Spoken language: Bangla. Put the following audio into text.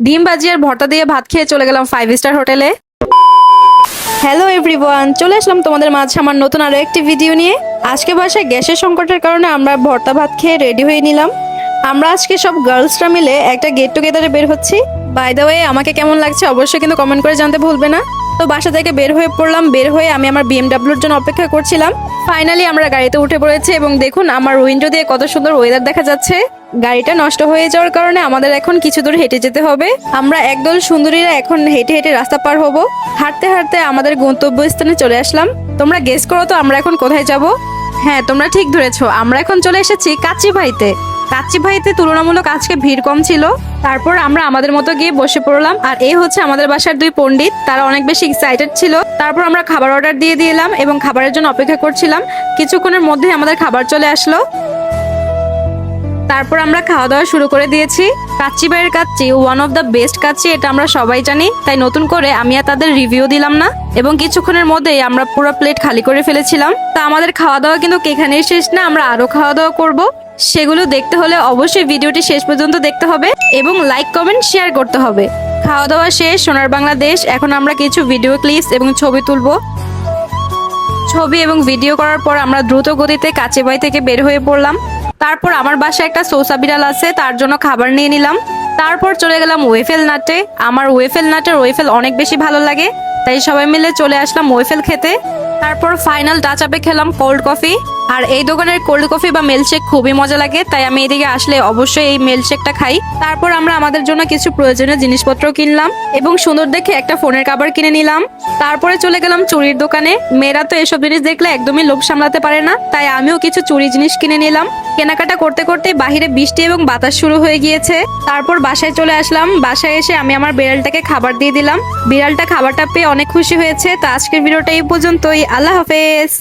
ডিম ভাজি আর ভর্তা দিয়ে ভাত খেয়ে চলে গেলাম 5 স্টার হোটেলে। হ্যালো এভরিওয়ান, চলে আসলাম তোমাদের মাঝে আমার নতুন আরো একটি ভিডিও নিয়ে। আজকে বাসায় গ্যাসের সংকটের কারণে আমরা ভর্তা ভাত খেয়ে রেডি হয়ে নিলাম। আমরা আজকে সব গার্লসরা মিলে একটা গেট টুগেদারে বের হচ্ছি। বাই দ্য ওয়ে, আমাকে কেমন লাগছে অবশ্যই কিন্তু কমেন্ট করে জানতে ভুলবে না। তো বাসা থেকে বের হয়ে পড়লাম। বের হয়ে আমি আমার বিএমডাব্লিউর জন্য অপেক্ষা করছিলাম। ফাইনালি আমরা গাড়িতে উঠে পড়েছি এবং দেখুন আমার উইন্ডো দিয়ে কত সুন্দর ওয়েদার দেখা যাচ্ছে। গাড়িটা নষ্ট হয়ে যাওয়ার কারণে আমাদের এখন কিছু দূর হেঁটে যেতে হবে। আমরা একদল সুন্দরীরা এখন হেঁটে হেঁটে রাস্তা পার হব। হাঁটতে হাঁটতে আমাদের গন্তব্যস্থানে চলে আসলাম। তোমরা গেস করো তো আমরা এখন কোথায় যাব? হ্যাঁ, তোমরা ঠিক ধরেছো, আমরা এখন চলে এসেছি কাচ্চিভাইতে। কাচ্চিভাইতে তুলনামূলক আজকে ভিড় কম ছিল। তারপর আমরা আমাদের মতো গিয়ে বসে পড়লাম। আর এই হচ্ছে আমাদের বাসার দুই পণ্ডিত, তারা অনেক বেশি এক্সাইটেড ছিল। তারপর আমরা খাবার অর্ডার দিয়ে দিলাম এবং খাবারের জন্য অপেক্ষা করছিলাম। কিছুক্ষণের মধ্যে আমাদের খাবার চলে আসলো। তারপর আমরা খাওয়া দাওয়া শুরু করে দিয়েছি। কাচ্চি ভাইয়ের kacchi one of the best kacchi, এটা আমরা সবাই জানি, তাই নতুন করে আমি আর তাদের রিভিউ দিলাম না। এবং কিছুক্ষণের মধ্যেই আমরা পুরো প্লেট খালি করে ফেলেছিলাম। তা আমাদের খাওয়া দাওয়া কিন্তু এখানেই শেষ না, আমরা আরো খাওয়া দাওয়া করব। সেগুলো দেখতে হলে অবশ্যই ভিডিওটি শেষ পর্যন্ত দেখতে হবে এবং লাইক কমেন্ট শেয়ার করতে হবে। খাওয়া দাওয়া শেষ, সোনার বাংলাদেশ। এখন আমরা কিছু ভিডিও ক্লিপস এবং ছবি তুলবো। ছবি এবং ভিডিও করার পর আমরা দ্রুত গতিতে কাচ্চিভাই থেকে বের হয়ে পড়লাম। তারপর আমার বাসায় একটা সোসা বিড়াল আছে, তার জন্য খাবার নিয়ে নিলাম। তারপর চলে গেলাম ওয়েফেল নাটে। আমার ওয়েফেল নাটের ওয়েফেল অনেক বেশি ভালো লাগে, তাই সবাই মিলে চলে আসলাম ওয়েফেল খেতে। তারপর ফাইনাল টাচ আপে খেলাম কোল্ড কফি। আর এই দোকানের কোল্ড কফি বা মিল্কশেক খুবই মজা লাগে, তাই আমি এদিকে আসলে অবশ্যই এই মিল্কশেকটা খাই। তারপর আমরা আমাদের জন্য কিছু প্রয়োজনীয় জিনিসপত্র কিনলাম এবং সুন্দর দেখে একটা ফোনের কভার কিনে নিলাম। তারপরে চলে গেলাম চুড়ির দোকানে। মেয়েরা তো এসব জিনিস দেখলে একদমই লোভ সামলাতে পারে না, তাই আমিও কিছু চুড়ি জিনিস কিনে নিলাম। কেনাকাটা করতে করতে বাহিরে বৃষ্টি এবং বাতাস শুরু হয়ে গিয়েছে। তারপর বাসায় চলে আসলাম। বাসায় এসে আমি আমার বিড়ালটাকে খাবার দিয়ে দিলাম। বিড়ালটা খাবারটা পেয়ে অনেক খুশি হয়েছে। তো আজকের ভিডিওটা এই পর্যন্তই। আল্লাহ হাফেজ।